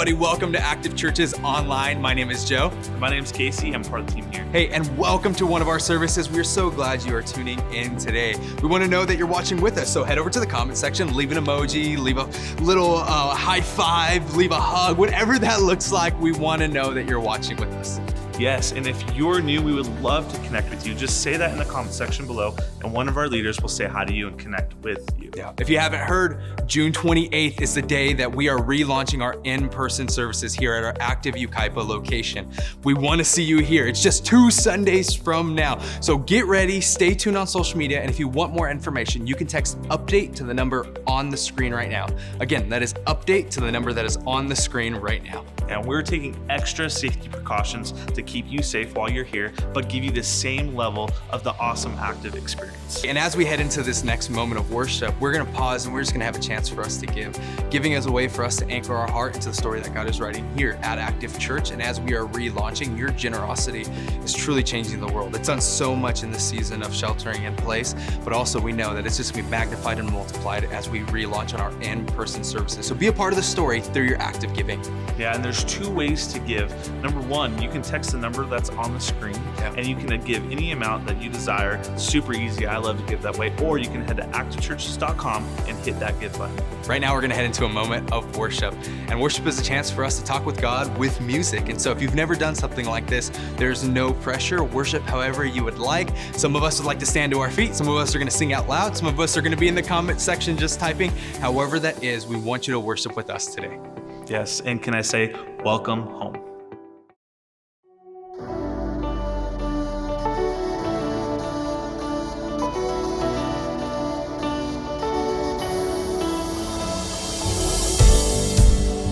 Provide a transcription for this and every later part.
everybody. Welcome to Active Churches Online. My name is Joe. My name's Casey. I'm part of the team here. Hey, and welcome to one of our services. We're so glad you are tuning in today. We want to know that you're watching with us, so head over to the comment section, leave an emoji, leave a little high five, leave a hug, whatever that looks like. We want to know that you're watching with us. Yes, and if you're new, we would love to connect with you. Just say that in the comment section below, and one of our leaders will say hi to you and connect with you. Yeah. If you haven't heard, June 28th is the day that we are relaunching our in-person services here at our Active Yucaipa location. We want to see you here. It's just 2 Sundays from now. So get ready, stay tuned on social media, and if you want more information, you can text update to the number on the screen right now. Again, that is update to the number that is on the screen right now. And we're taking extra safety precautions to keep you safe while you're here, but give you the same level of the awesome Active experience. And as we head into this next moment of worship, we're going to pause and we're just going to have a chance for us to give. Giving is a way for us to anchor our heart into the story that God is writing here at Active Church. And as we are relaunching, your generosity is truly changing the world. It's done so much in this season of sheltering in place, but also we know that it's just going to be magnified and multiplied as we relaunch on our in-person services. So be a part of the story through your active giving. Yeah, and there's 2 ways to give. Number 1, you can text the number that's on the screen, and you can give any amount that you desire. Super easy. I love to give that way. Or you can head to activechurches.com and hit that give button. Right now, we're going to head into a moment of worship. And worship is a chance for us to talk with God with music. And so if you've never done something like this, there's no pressure. Worship however you would like. Some of us would like to stand to our feet. Some of us are going to sing out loud. Some of us are going to be in the comment section just typing. However that is, we want you to worship with us today. Yes, and can I say, welcome home.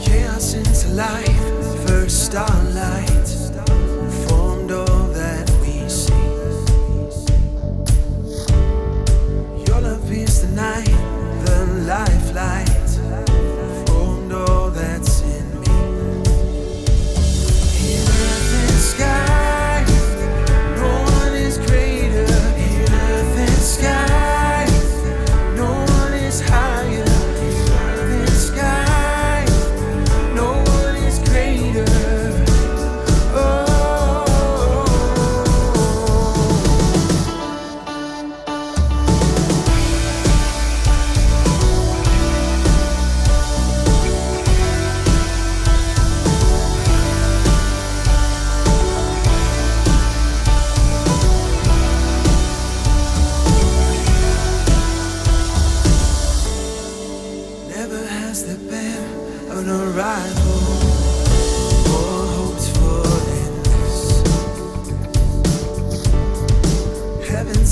Chaos into life, first starlight, formed all that we see. Your love is the night, the lifeline. That's in me. In earth and sky, no one is greater. In earth and sky, no one is higher. In earth and sky, no one is greater.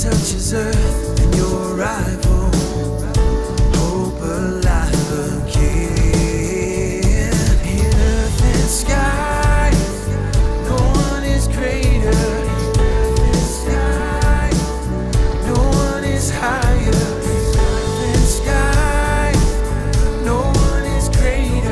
Touches earth and your rival, hope alive again. In earth and sky, no one is greater. In earth and sky, no one is higher. In earth and sky, no one is greater.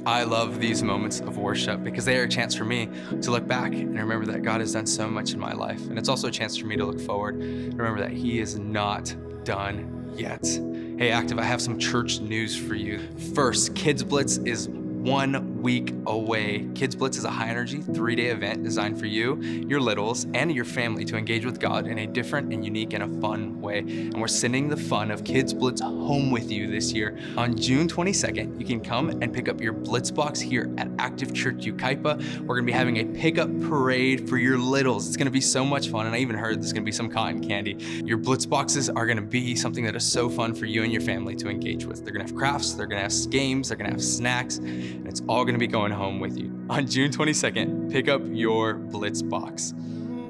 I love these moments of worship because they are a chance for me to look back and remember that God has done so much in my life. And it's also a chance for me to look forward and remember that He is not done yet. Hey, Active, I have some church news for you. First, Kids Blitz is 1 week away. Kids Blitz is a high-energy 3-day event designed for you, your littles, and your family to engage with God in a different and unique and a fun way. And we're sending the fun of Kids Blitz home with you this year. On June 22nd, you can come and pick up your Blitz box here at Active Church Yucaipa. We're gonna be having a pickup parade for your littles. It's gonna be so much fun, and I even heard there's gonna be some cotton candy. Your Blitz boxes are gonna be something that is so fun for you and your family to engage with. They're gonna have crafts, they're gonna have games, they're gonna have snacks, and it's all gonna be going home with you. On June 22nd, pick up your Blitz box.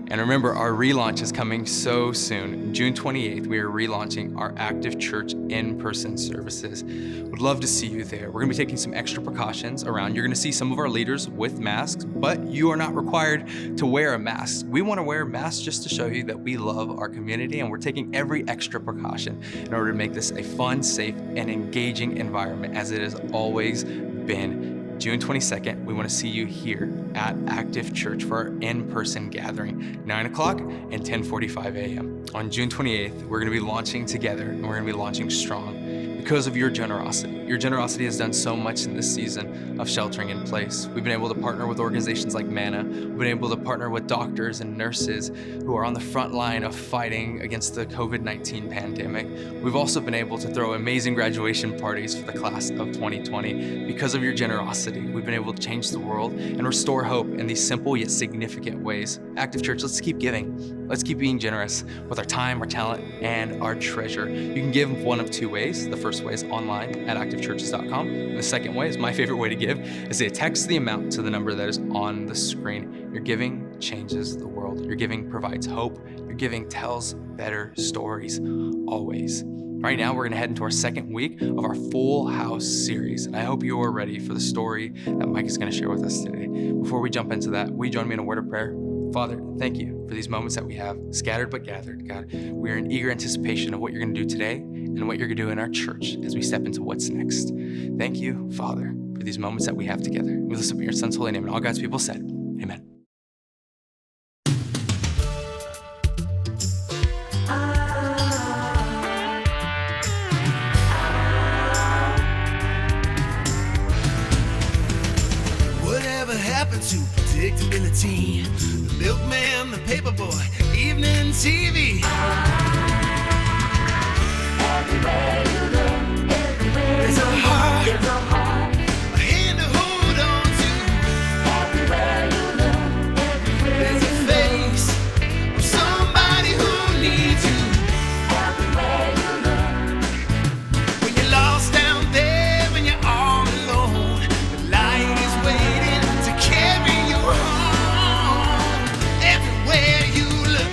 And remember, our relaunch is coming so soon. June 28th, we are relaunching our Active Church in-person services. Would love to see you there. We're gonna be taking some extra precautions around. You're gonna see some of our leaders with masks, but you are not required to wear a mask. We wanna wear masks just to show you that we love our community, and we're taking every extra precaution in order to make this a fun, safe, and engaging environment as it has always been. June 22nd, we want to see you here at Active Church for our in-person gathering, 9 o'clock and 10:45 a.m. On June 28th, we're going to be launching together, and we're going to be launching strong because of your generosity. Your generosity has done so much in this season of sheltering in place. We've been able to partner with organizations like Manna. We've been able to partner with doctors and nurses who are on the front line of fighting against the COVID-19 pandemic. We've also been able to throw amazing graduation parties for the class of 2020. Because of your generosity, we've been able to change the world and restore hope in these simple yet significant ways. Active Church, let's keep giving. Let's keep being generous with our time, our talent, and our treasure. You can give one of 2 ways. The first way is online at activechurches.com. And the second way is my favorite way to give is to text the amount to the number that is on the screen. Your giving changes the world. Your giving provides hope. Your giving tells better stories always. Right now, we're gonna head into our second week of our Full House series. And I hope you are ready for the story that Mike is gonna share with us today. Before we jump into that, will you join me in a word of prayer? Father, thank you for these moments that we have, scattered but gathered. God, we are in eager anticipation of what you're gonna do today and what you're gonna do in our church as we step into what's next. Thank you, Father, for these moments that we have together. We lift up in your Son's holy name, and all God's people said, amen. Whatever happened to predictability? The milkman, the paperboy, evening TV. Everywhere you look, there's a heart, a hand to hold on to. Everywhere you look, there's a face of somebody who needs you. Everywhere you look, when you're lost down there, when you're all alone, the light is waiting to carry you home. Everywhere you look.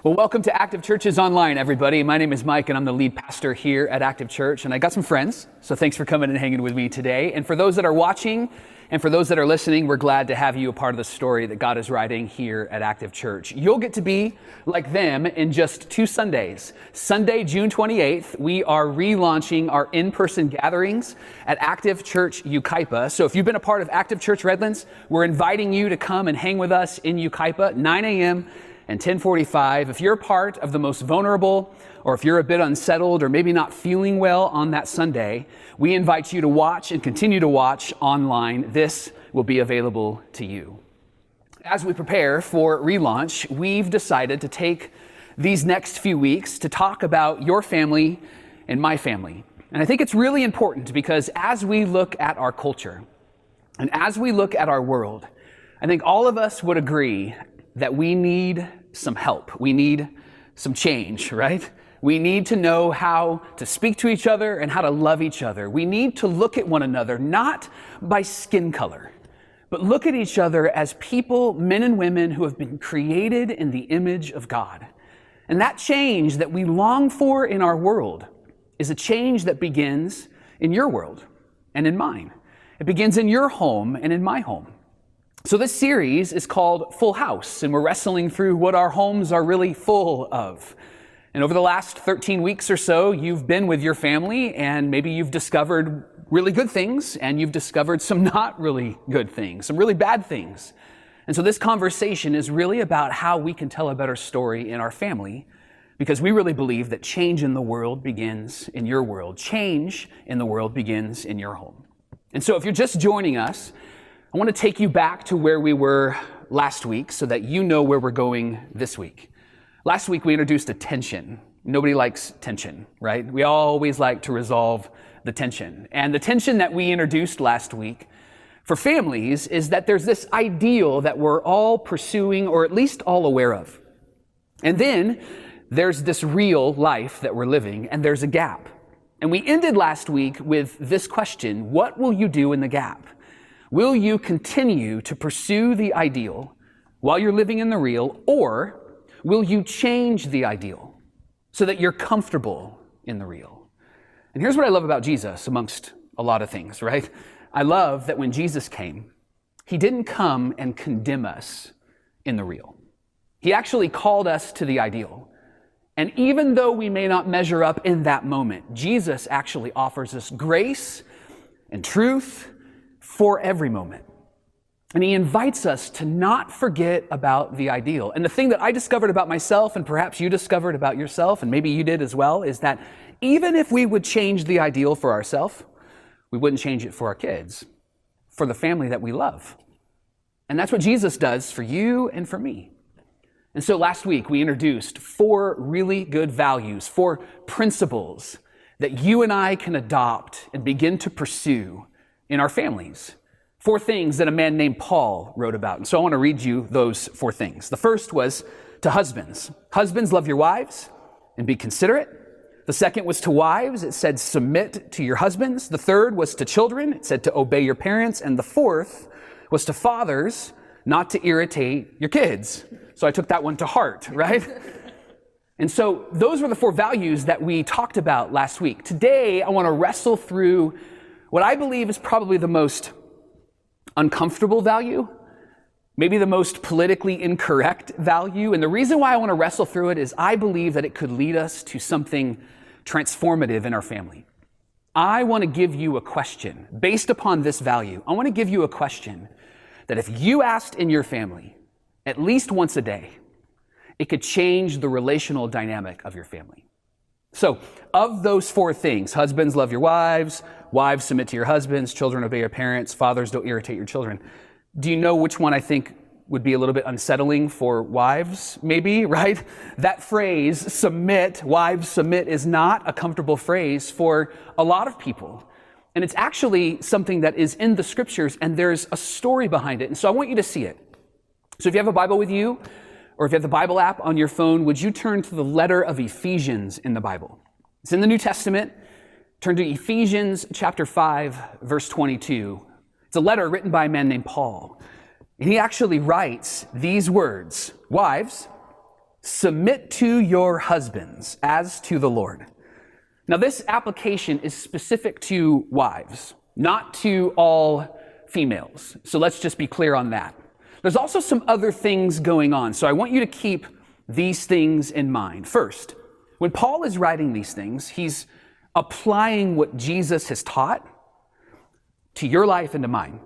Well, welcome to Active Churches Online, everybody. My name is Mike, and I'm the lead pastor here at Active Church, and I got some friends, so thanks for coming and hanging with me today. And for those that are watching, and for those that are listening, we're glad to have you a part of the story that God is writing here at Active Church. You'll get to be like them in just 2 Sundays. Sunday, June 28th, we are relaunching our in-person gatherings at Active Church Yucaipa. So if you've been a part of Active Church Redlands, we're inviting you to come and hang with us in Yucaipa, 9 a.m. and 10:45. If you're a part of the most vulnerable, or if you're a bit unsettled or maybe not feeling well on that Sunday, we invite you to watch and continue to watch online. This will be available to you. As we prepare for relaunch, we've decided to take these next few weeks to talk about your family and my family. And I think it's really important because as we look at our culture and as we look at our world, I think all of us would agree that we need some help. We need some change, right? We need to know how to speak to each other and how to love each other. We need to look at one another, not by skin color, but look at each other as people, men and women who have been created in the image of God. And that change that we long for in our world is a change that begins in your world and in mine. It begins in your home and in my home. So this series is called Full House, and we're wrestling through what our homes are really full of. And over the last 13 weeks or so, you've been with your family, and maybe you've discovered really good things, and you've discovered some not really good things, some really bad things. And so this conversation is really about how we can tell a better story in our family, because we really believe that change in the world begins in your world. Change in the world begins in your home. And so if you're just joining us, I want to take you back to where we were last week so that you know where we're going this week. Last week we introduced a tension. Nobody likes tension, right? We always like to resolve the tension. And the tension that we introduced last week for families is that there's this ideal that we're all pursuing, or at least all aware of. And then there's this real life that we're living, and there's a gap. And we ended last week with this question: what will you do in the gap? Will you continue to pursue the ideal while you're living in the real, or will you change the ideal so that you're comfortable in the real? And here's what I love about Jesus, amongst a lot of things, right? I love that when Jesus came, he didn't come and condemn us in the real. He actually called us to the ideal. And even though we may not measure up in that moment, Jesus actually offers us grace and truth for every moment. And he invites us to not forget about the ideal. And the thing that I discovered about myself, and perhaps you discovered about yourself, and maybe you did as well, is that even if we would change the ideal for ourselves, we wouldn't change it for our kids, for the family that we love. And that's what Jesus does for you and for me. And so last week we introduced 4 really good values, 4 principles that you and I can adopt and begin to pursue in our families. 4 things that a man named Paul wrote about. And so I want to read you those 4 things. The first was to husbands. Husbands, love your wives and be considerate. The second was to wives. It said, submit to your husbands. The third was to children. It said to obey your parents. And the fourth was to fathers, not to irritate your kids. So I took that one to heart, right? And so those were the 4 values that we talked about last week. Today, I want to wrestle through what I believe is probably the most uncomfortable value, maybe the most politically incorrect value. And the reason why I want to wrestle through it is I believe that it could lead us to something transformative in our family. I want to give you a question based upon this value. I want to give you a question that if you asked in your family at least once a day, it could change the relational dynamic of your family. So, of those 4 things, husbands, love your wives, wives, submit to your husbands, children, obey your parents, fathers, don't irritate your children. Do you know which one I think would be a little bit unsettling for wives, maybe, right? That phrase, submit, wives submit, is not a comfortable phrase for a lot of people. And it's actually something that is in the scriptures, and there's a story behind it. And so I want you to see it. So if you have a Bible with you, or if you have the Bible app on your phone, would you turn to the letter of Ephesians in the Bible? It's in the New Testament. Turn to Ephesians chapter 5, verse 22. It's a letter written by a man named Paul. And he actually writes these words: wives, submit to your husbands as to the Lord. Now this application is specific to wives, not to all females. So let's just be clear on that. There's also some other things going on, so I want you to keep these things in mind. First, when Paul is writing these things, he's applying what Jesus has taught to your life and to mine.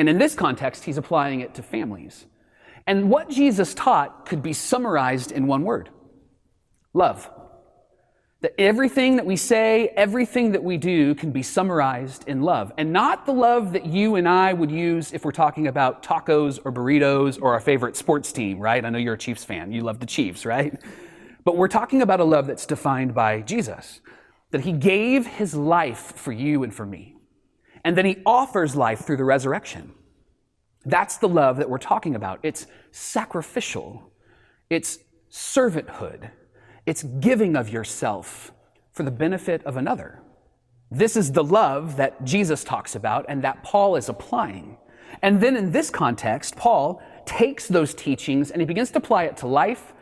And in this context, he's applying it to families. And what Jesus taught could be summarized in one word: love. That everything that we say, everything that we do can be summarized in love. And not the love that you and I would use if we're talking about tacos or burritos or our favorite sports team, right? I know you're a Chiefs fan. You love the Chiefs, right? But we're talking about a love that's defined by Jesus. That he gave his life for you and for me. And then he offers life through the resurrection. That's the love that we're talking about. It's sacrificial. It's servanthood. It's giving of yourself for the benefit of another. This is the love that Jesus talks about and that Paul is applying. And then in this context, Paul takes those teachings and he begins to apply it to life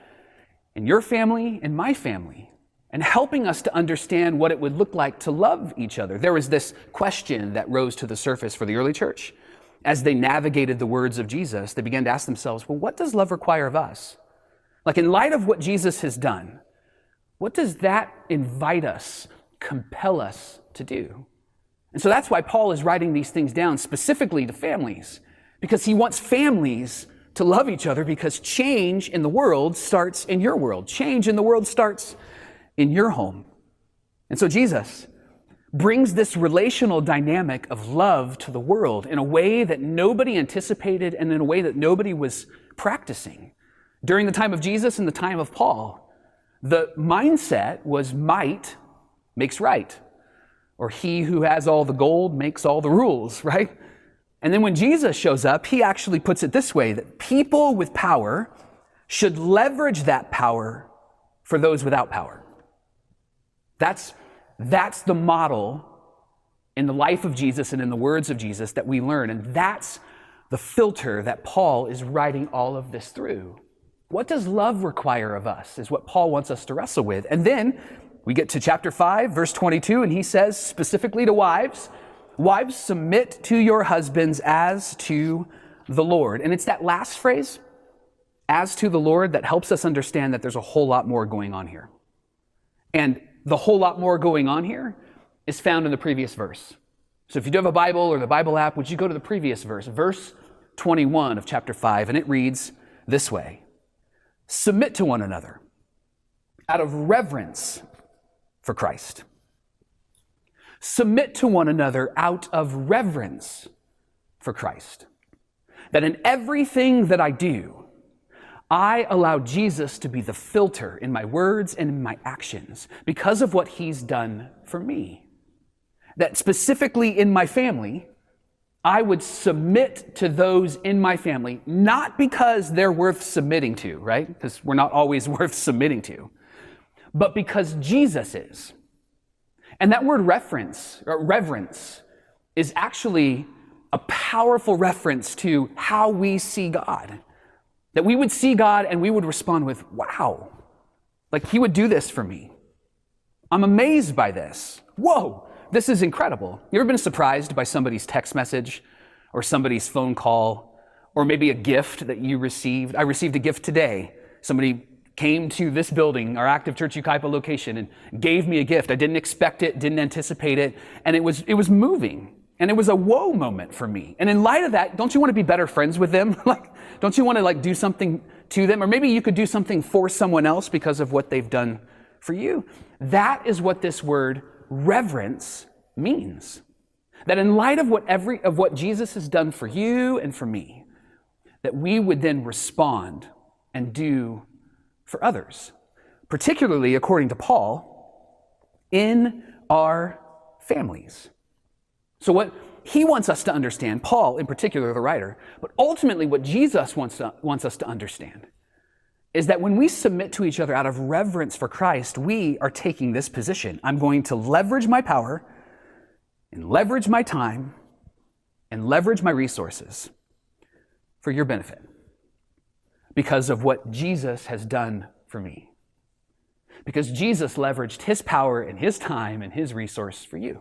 in your family and my family, and helping us to understand what it would look like to love each other. There was this question that rose to the surface for the early church. as they navigated the words of Jesus, they began to ask themselves, well, what does love require of us? Like, in light of what Jesus has done, what does that invite us, compel us to do? And so that's why Paul is writing these things down specifically to families, because he wants families to love each other, because change in the world starts in your world. Change in the world starts in your home. And so Jesus brings this relational dynamic of love to the world in a way that nobody anticipated and in a way that nobody was practicing. During the time of Jesus and the time of Paul, the mindset was might makes right, or he who has all the gold makes all the rules, right? And then when Jesus shows up, he actually puts it this way, that people with power should leverage that power for those without power. That's the model in the life of Jesus and in the words of Jesus that we learn. And that's the filter that Paul is writing all of this through. What does love require of us is what Paul wants us to wrestle with. And then we get to chapter 5, verse 22, and he says specifically to wives, wives, submit to your husbands as to the Lord. And it's that last phrase, as to the Lord, that helps us understand that there's a whole lot more going on here. And the whole lot more going on here is found in the previous verse. So if you do have a Bible or the Bible app, would you go to the previous verse, verse 21 of chapter 5, and it reads this way: submit to one another out of reverence for Christ. Submit to one another out of reverence for Christ. That in everything that I do, I allow Jesus to be the filter in my words and in my actions because of what he's done for me. That specifically in my family, I would submit to those in my family, not because they're worth submitting to, right? Because we're not always worth submitting to, but because Jesus is. And that word reverence is actually a powerful reference to how we see God. That we would see God and we would respond with, wow, like he would do this for me. I'm amazed by this. Whoa, this is incredible. You ever been surprised by somebody's text message or somebody's phone call or maybe a gift that you received? I received a gift today. Somebody came to this building, our Active Church Yucaipa location, and gave me a gift. I didn't expect it, didn't anticipate it, and it was moving. And it was a whoa moment for me. And in light of that, don't you want to be better friends with them? Don't you want to do something to them? Or maybe you could do something for someone else because of what they've done for you. That is what this word reverence means. That in light of what Jesus has done for you and for me, that we would then respond and do for others, particularly according to Paul, in our families. So what he wants us to understand, Paul in particular, the writer, but ultimately what Jesus wants us to understand is that when we submit to each other out of reverence for Christ, we are taking this position. I'm going to leverage my power and leverage my time and leverage my resources for your benefit because of what Jesus has done for me. Because Jesus leveraged his power and his time and his resource for you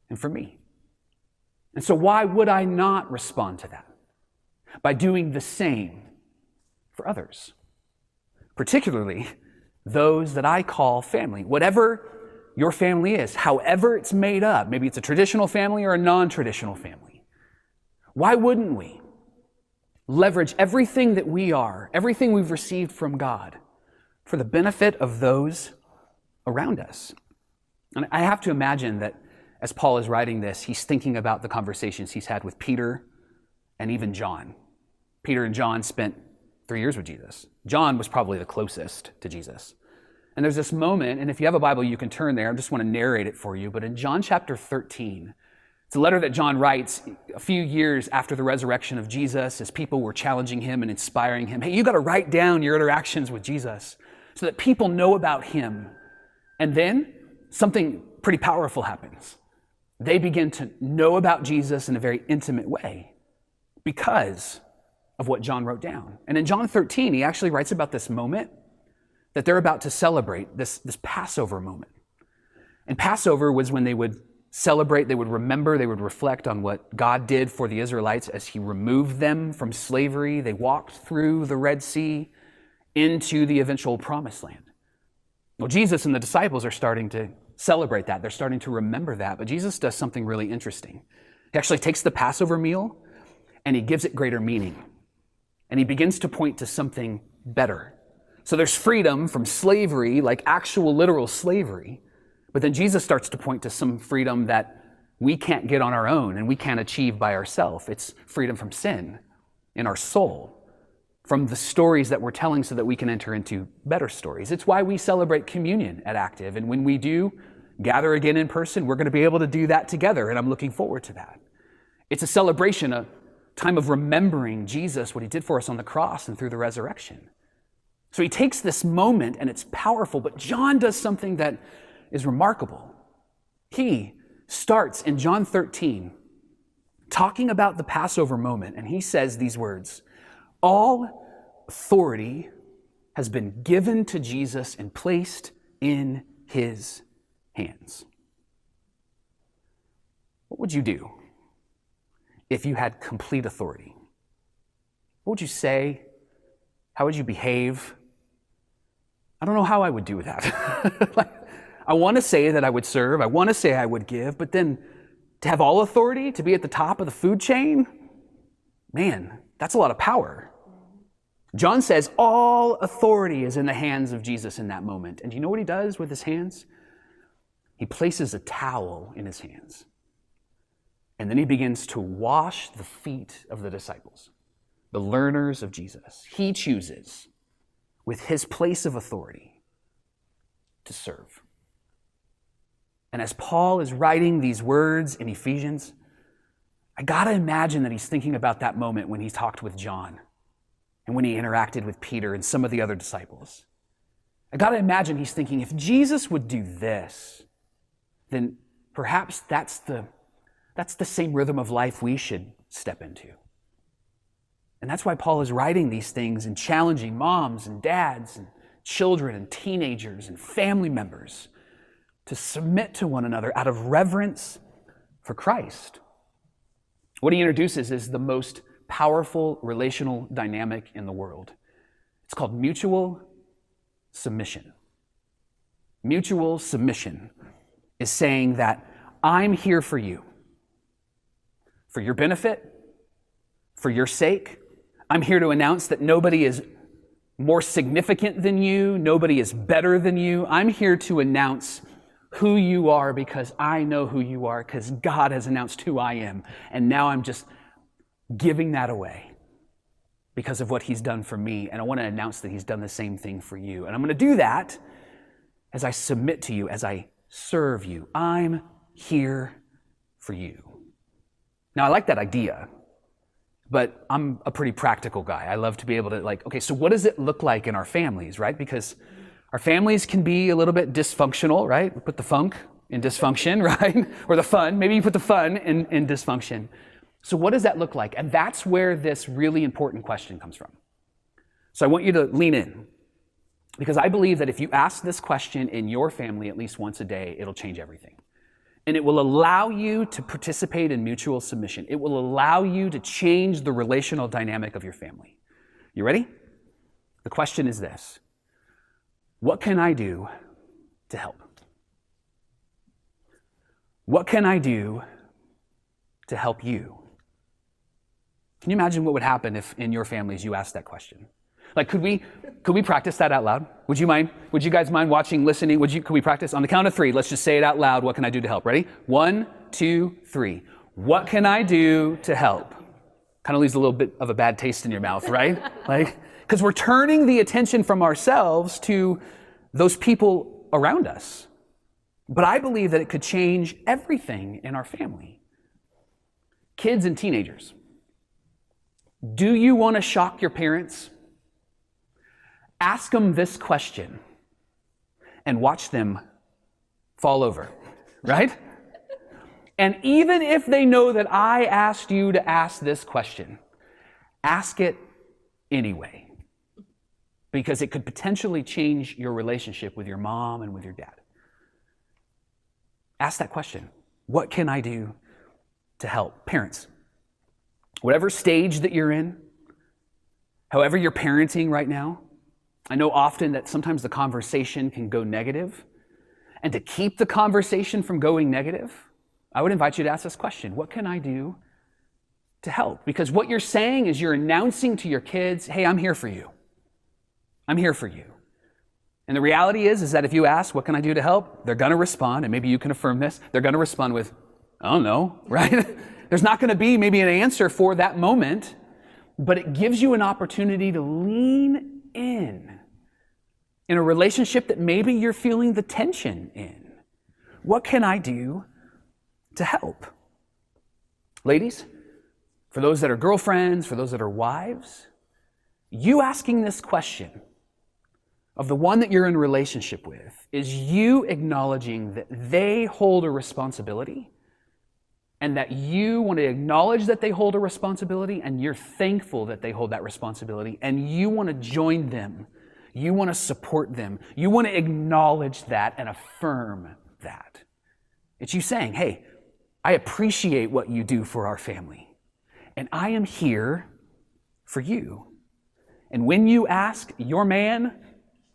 and for me. And so why would I not respond to that? By doing the same for others, particularly those that I call family. Whatever your family is, however it's made up, maybe it's a traditional family or a non-traditional family. Why wouldn't we leverage everything that we are, everything we've received from God for the benefit of those around us? And I have to imagine that as Paul is writing this, he's thinking about the conversations he's had with Peter and even John. Peter and John spent 3 years with Jesus. John was probably the closest to Jesus. And there's this moment, and if you have a Bible, you can turn there. I just want to narrate it for you. But in John chapter 13, it's a letter that John writes a few years after the resurrection of Jesus as people were challenging him and inspiring him. Hey, you got to write down your interactions with Jesus so that people know about him. And then something pretty powerful happens. They begin to know about Jesus in a very intimate way because of what John wrote down. And in John 13, he actually writes about this moment that they're about to celebrate, this Passover moment. And Passover was when they would celebrate, they would remember, they would reflect on what God did for the Israelites as he removed them from slavery. They walked through the Red Sea into the eventual promised land. Well, Jesus and the disciples are starting to celebrate that. They're starting to remember that. But Jesus does something really interesting. He actually takes the Passover meal and he gives it greater meaning. And he begins to point to something better. So there's freedom from slavery, like actual literal slavery. But then Jesus starts to point to some freedom that we can't get on our own and we can't achieve by ourselves. It's freedom from sin in our soul, from the stories that we're telling so that we can enter into better stories. It's why we celebrate communion at Active. And when we do gather again in person, we're going to be able to do that together. And I'm looking forward to that. It's a celebration, a time of remembering Jesus, what he did for us on the cross and through the resurrection. So he takes this moment and it's powerful, but John does something that is remarkable. He starts in John 13 talking about the Passover moment, and he says these words, "All authority has been given to Jesus and placed in his hands." What would you do if you had complete authority? What would you say? How would you behave? I don't know how I would do that. I want to say that I would serve. I want to say I would give. But then to have all authority, to be at the top of the food chain, man, that's a lot of power. John says all authority is in the hands of Jesus in that moment. And do you know what he does with his hands? He places a towel in his hands. And then he begins to wash the feet of the disciples, the learners of Jesus. He chooses, with his place of authority, to serve. And as Paul is writing these words in Ephesians, I gotta imagine that he's thinking about that moment when he talked with John and when he interacted with Peter and some of the other disciples. I gotta imagine he's thinking, if Jesus would do this, then perhaps that's the same rhythm of life we should step into. And that's why Paul is writing these things and challenging moms and dads and children and teenagers and family members to submit to one another out of reverence for Christ. What he introduces is the most powerful relational dynamic in the world. It's called mutual submission. Mutual submission is saying that I'm here for you, for your benefit, for your sake. I'm here to announce that nobody is more significant than you, nobody is better than you. I'm here to announce who you are because I know who you are, because God has announced who I am. And now I'm just giving that away because of what he's done for me. And I want to announce that he's done the same thing for you. And I'm going to do that as I submit to you, as I serve you. I'm here for you. Now, I like that idea, but I'm a pretty practical guy. I love to be able to okay, so what does it look like in our families, right? Because our families can be a little bit dysfunctional, right? We put the funk in dysfunction, right? Or the fun, maybe you put the fun in dysfunction. So what does that look like? And that's where this really important question comes from. So I want you to lean in, because I believe that if you ask this question in your family at least once a day, it'll change everything. And it will allow you to participate in mutual submission. It will allow you to change the relational dynamic of your family. You ready? The question is this: what can I do to help? What can I do to help you? Can you imagine what would happen if in your families you asked that question? Could we practice that out loud? Would you mind? Would you guys mind watching, listening? Could we practice? On the count of 3, let's just say it out loud. What can I do to help? Ready? 1, 2, 3. What can I do to help? Kind of leaves a little bit of a bad taste in your mouth, right? Because we're turning the attention from ourselves to those people around us. But I believe that it could change everything in our family. Kids and teenagers, do you want to shock your parents? Ask them this question and watch them fall over, right? And even if they know that I asked you to ask this question, ask it anyway, because it could potentially change your relationship with your mom and with your dad. Ask that question. What can I do to help? Parents, whatever stage that you're in, however you're parenting right now, I know often that sometimes the conversation can go negative. And to keep the conversation from going negative, I would invite you to ask this question: what can I do to help? Because what you're saying is you're announcing to your kids, hey, I'm here for you. I'm here for you. And the reality is that if you ask, what can I do to help? They're going to respond, and maybe you can affirm this, they're going to respond with, I don't know, right? There's not going to be maybe an answer for that moment, but it gives you an opportunity to lean in a relationship that maybe you're feeling the tension in. What can I do to help? Ladies, for those that are girlfriends, for those that are wives, you asking this question of the one that you're in a relationship with is you acknowledging that they hold a responsibility and that you want to acknowledge that they hold a responsibility and you're thankful that they hold that responsibility and you want to join them. You want to support them. You want to acknowledge that and affirm that. It's you saying, hey, I appreciate what you do for our family and I am here for you. And when you ask your man,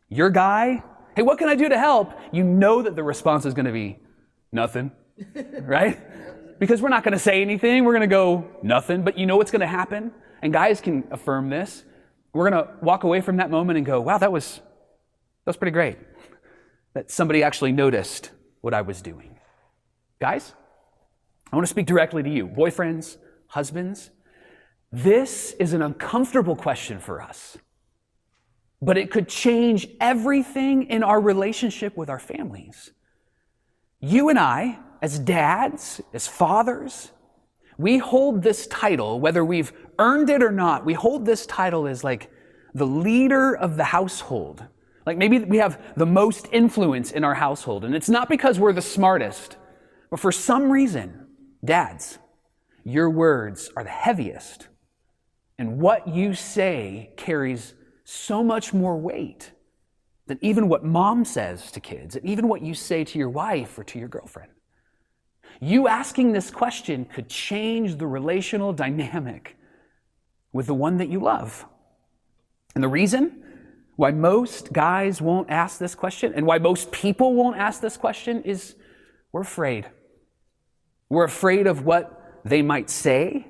your guy, hey, what can I do to help? You know that the response is going to be nothing, right? Because we're not going to say anything. We're going to go nothing, but you know what's going to happen. And guys can affirm this. We're going to walk away from that moment and go, wow, that was pretty great. That somebody actually noticed what I was doing. Guys, I want to speak directly to you. Boyfriends, husbands, this is an uncomfortable question for us. But it could change everything in our relationship with our families. You and I, as dads, as fathers, we hold this title, whether we've earned it or not, we hold this title as like the leader of the household. Like maybe we have the most influence in our household. And it's not because we're the smartest, but for some reason, dads, your words are the heaviest. And what you say carries so much more weight than even what mom says to kids, and even what you say to your wife or to your girlfriend. You asking this question could change the relational dynamic with the one that you love. And the reason why most guys won't ask this question, and why most people won't ask this question, is we're afraid. We're afraid of what they might say.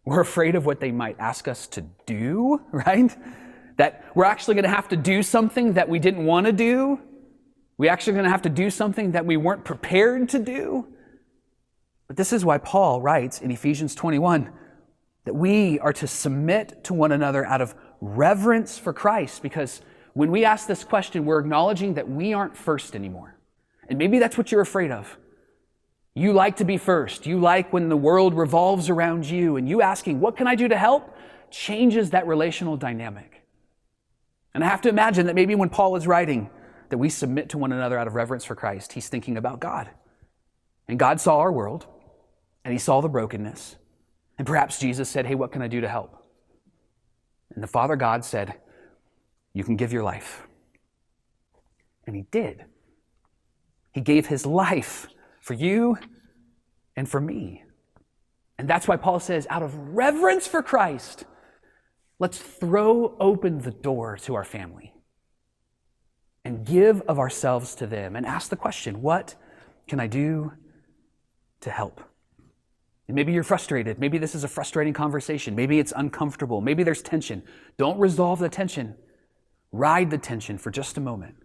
We're afraid of what they might ask us to do, right? That we're actually going to have to do something that we didn't want to do. We're actually going to have to do something that we weren't prepared to do. But this is why Paul writes in Ephesians 21 that we are to submit to one another out of reverence for Christ, because when we ask this question, we're acknowledging that we aren't first anymore. And maybe that's what you're afraid of. You like to be first. You like when the world revolves around you, and you asking, what can I do to help? Changes that relational dynamic. And I have to imagine that maybe when Paul is writing that we submit to one another out of reverence for Christ, he's thinking about God. And God saw our world, and he saw the brokenness. And perhaps Jesus said, hey, what can I do to help? And the Father God said, you can give your life. And he did. He gave his life for you and for me. And that's why Paul says, out of reverence for Christ, let's throw open the door to our family and give of ourselves to them and ask the question, what can I do to help? And maybe you're frustrated. Maybe this is a frustrating conversation. Maybe it's uncomfortable. Maybe there's tension. Don't resolve the tension. Ride the tension for just a moment.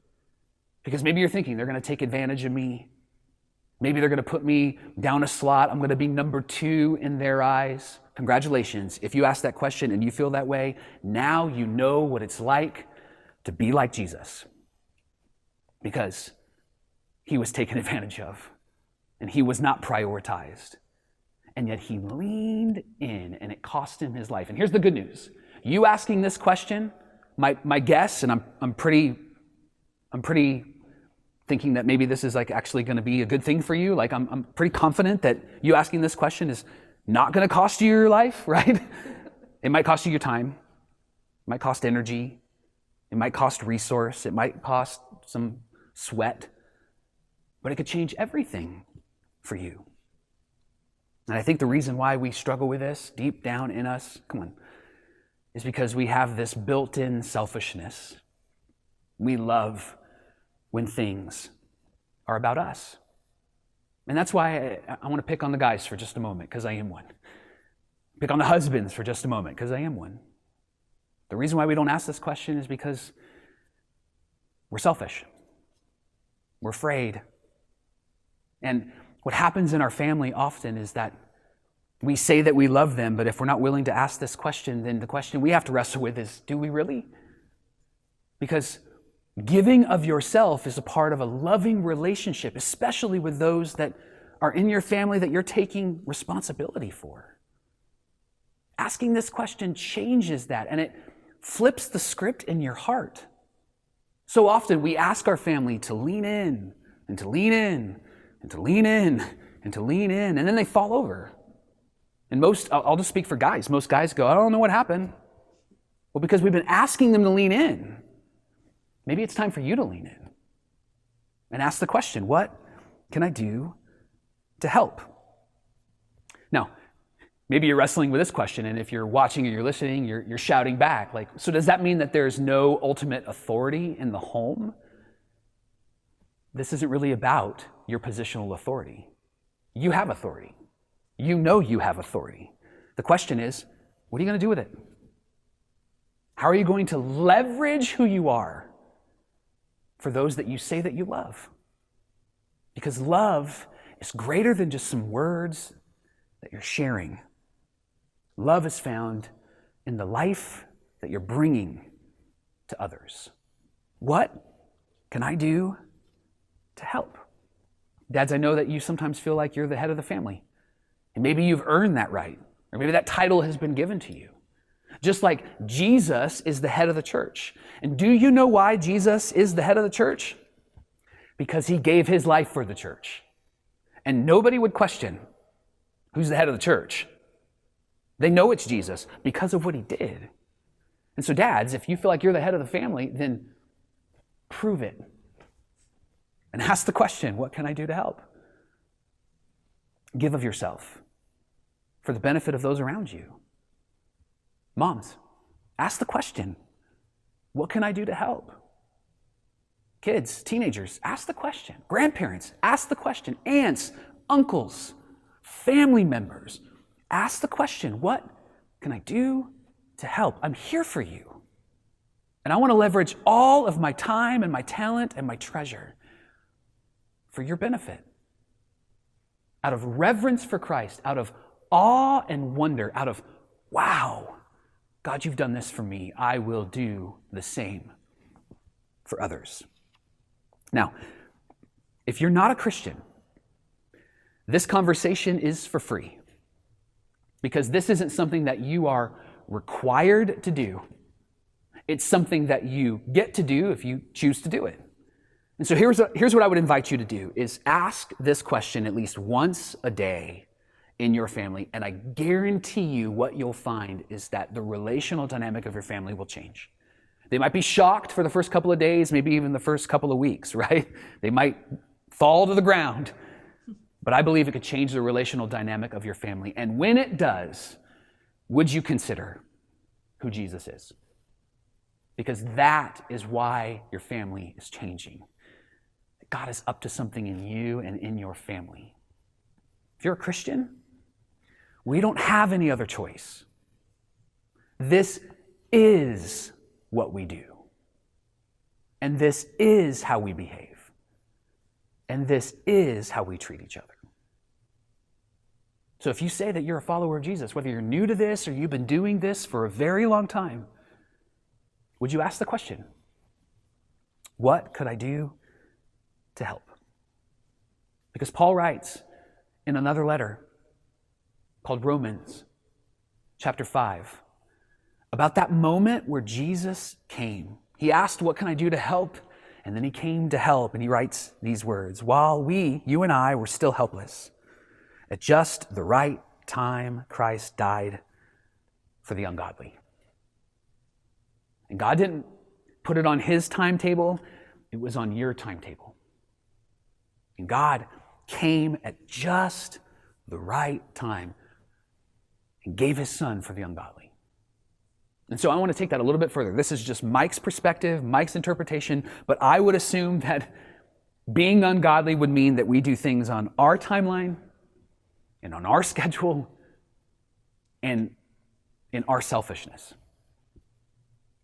Because maybe you're thinking they're going to take advantage of me. Maybe they're going to put me down a slot. I'm going to be number 2 in their eyes. Congratulations. If you ask that question and you feel that way, now you know what it's like to be like Jesus. Because he was taken advantage of and he was not prioritized. And yet he leaned in and it cost him his life. And here's the good news. You asking this question, my guess, and I'm pretty thinking that maybe this is like actually going to be a good thing for you. Like I'm pretty confident that you asking this question is not going to cost you your life, right? It might cost you your time. It might cost energy. It might cost resource. It might cost some sweat. But it could change everything for you. And I think the reason why we struggle with this deep down in us, is because we have this built-in selfishness. We love when things are about us. And that's why I want to pick on the guys for just a moment, because I am one. Pick on the husbands for just a moment, because I am one. The reason why we don't ask this question is because we're selfish. We're afraid. And what happens in our family often is that we say that we love them, but if we're not willing to ask this question, then the question we have to wrestle with is, do we really? Because giving of yourself is a part of a loving relationship, especially with those that are in your family that you're taking responsibility for. Asking this question changes that, and it flips the script in your heart. So often we ask our family to lean in, and to lean in, and to lean in, and to lean in, and then they fall over. And I'll just speak for guys. Most guys go, I don't know what happened. Well, because we've been asking them to lean in. Maybe it's time for you to lean in and ask the question, what can I do to help? Now, maybe you're wrestling with this question, and if you're watching or you're listening, you're shouting back. So does that mean that there's no ultimate authority in the home? This isn't really about your positional authority. You have authority. You know you have authority. The question is, what are you going to do with it? How are you going to leverage who you are for those that you say that you love? Because love is greater than just some words that you're sharing. Love is found in the life that you're bringing to others. What can I do to help? Dads, I know that you sometimes feel like you're the head of the family. And maybe you've earned that right. Or maybe that title has been given to you. Just like Jesus is the head of the church. And do you know why Jesus is the head of the church? Because he gave his life for the church. And nobody would question who's the head of the church. They know it's Jesus because of what he did. And so dads, if you feel like you're the head of the family, then prove it. And ask the question, what can I do to help? Give of yourself for the benefit of those around you. Moms, ask the question, what can I do to help? Kids, teenagers, ask the question. Grandparents, ask the question. Aunts, uncles, family members, ask the question, what can I do to help? I'm here for you. And I want to leverage all of my time and my talent and my treasure for your benefit. Out of reverence for Christ, out of awe and wonder, out of, wow, God, you've done this for me. I will do the same for others. Now, if you're not a Christian, this conversation is for free. Because this isn't something that you are required to do. It's something that you get to do if you choose to do it. And so here's what I would invite you to do, is ask this question at least once a day in your family, and I guarantee you what you'll find is that the relational dynamic of your family will change. They might be shocked for the first couple of days, maybe even the first couple of weeks, right? They might fall to the ground, but I believe it could change the relational dynamic of your family. And when it does, would you consider who Jesus is? Because that is why your family is changing. God is up to something in you and in your family. If you're a Christian, we don't have any other choice. This is what we do. And this is how we behave. And this is how we treat each other. So if you say that you're a follower of Jesus, whether you're new to this or you've been doing this for a very long time, would you ask the question, what could I do to help? Because Paul writes in another letter called Romans chapter 5 about that moment where Jesus came. He asked, what can I do to help? And then he came to help, and he writes these words, while you and I were still helpless, at just the right time, Christ died for the ungodly. And God didn't put it on his timetable, it was on your timetable. And God came at just the right time and gave his son for the ungodly. And so I want to take that a little bit further. This is just Mike's perspective, Mike's interpretation, but I would assume that being ungodly would mean that we do things on our timeline and on our schedule and in our selfishness.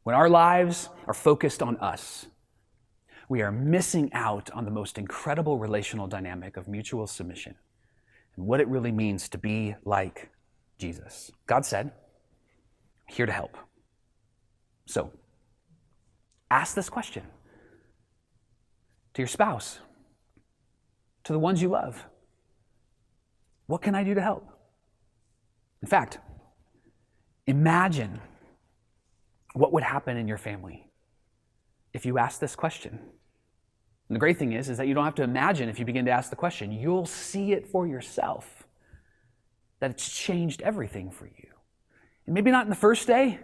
When our lives are focused on us, we are missing out on the most incredible relational dynamic of mutual submission and what it really means to be like Jesus. God said, "I'm here to help." So, ask this question to your spouse, to the ones you love. What can I do to help? In fact, imagine what would happen in your family if you asked this question. And the great thing is that you don't have to imagine if you begin to ask the question. You'll see it for yourself, that it's changed everything for you. And maybe not in the first day,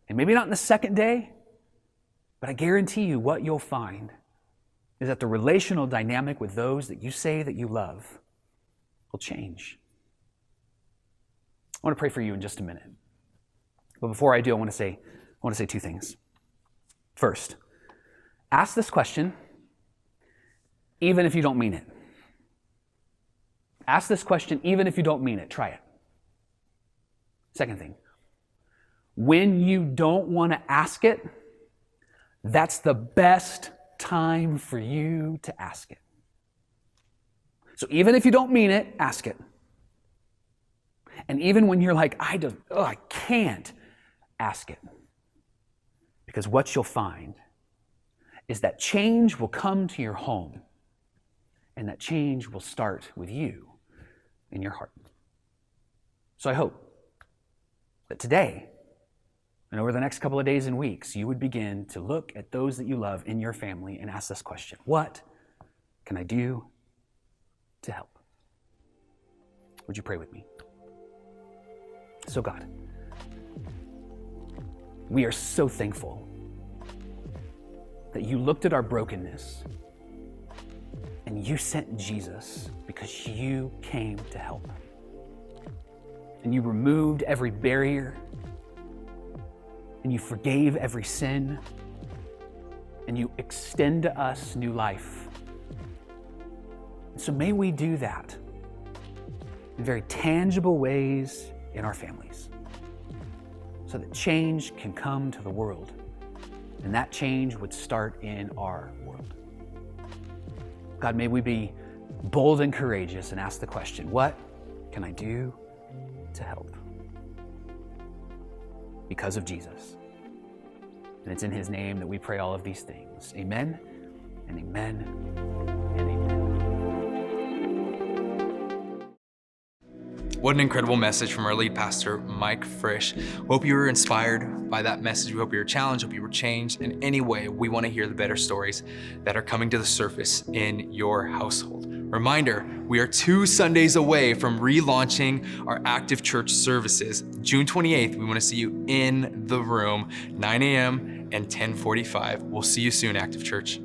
and maybe not in the second day, but I guarantee you what you'll find is that the relational dynamic with those that you say that you love will change. I want to pray for you in just a minute. But before I do, I want to say two things. First, ask this question even if you don't mean it. Ask this question even if you don't mean it. Try it. Second thing, when you don't want to ask it, that's the best time for you to ask it. So even if you don't mean it, ask it. And even when you're like, I can't, ask it. Because what you'll find is that change will come to your home, and that change will start with you in your heart. So I hope that today, and over the next couple of days and weeks, you would begin to look at those that you love in your family and ask this question: what can I do to help? Would you pray with me? So God, we are so thankful that you looked at our brokenness and you sent Jesus because you came to help. And you removed every barrier, and you forgave every sin, and you extend to us new life. And so may we do that in very tangible ways in our families, so that change can come to the world, and that change would start in our world. God, may we be bold and courageous and ask the question, what can I do to help? Because of Jesus. And it's in his name that we pray all of these things. Amen and amen and amen. What an incredible message from our lead pastor, Mike Frisch. Hope you were inspired by that message. We hope you were challenged. Hope you were changed. In any way, we want to hear the better stories that are coming to the surface in your household. Reminder, we are 2 Sundays away from relaunching our Active Church services. June 28th, we want to see you in the room, 9 a.m. and 10:45. We'll see you soon, Active Church.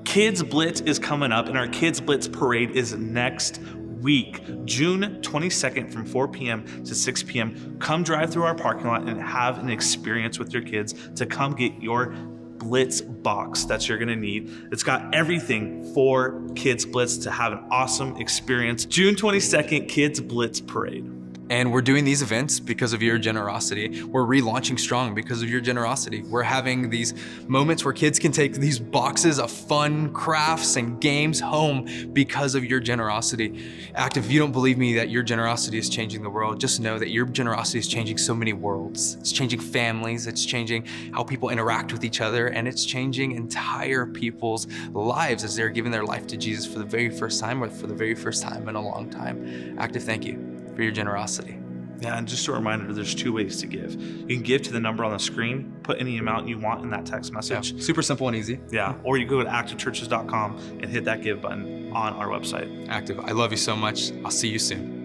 Kids Blitz is coming up, and our Kids Blitz parade is next week, June 22nd from 4 p.m. to 6 p.m. Come drive through our parking lot and have an experience with your kids to come get your Blitz box that you're gonna need. It's got everything for Kids Blitz to have an awesome experience. June 22nd, Kids Blitz Parade. And we're doing these events because of your generosity. We're relaunching strong because of your generosity. We're having these moments where kids can take these boxes of fun crafts and games home because of your generosity. Active, if you don't believe me that your generosity is changing the world, just know that your generosity is changing so many worlds. It's changing families, it's changing how people interact with each other, and it's changing entire people's lives as they're giving their life to Jesus for the very first time, or for the very first time in a long time. Active, thank you for your generosity. Yeah, and just a reminder, there's 2 ways to give. You can give to the number on the screen, put any amount you want in that text message. Yeah, super simple and easy. Yeah, or you go to activechurches.com and hit that give button on our website. Active, I love you so much. I'll see you soon.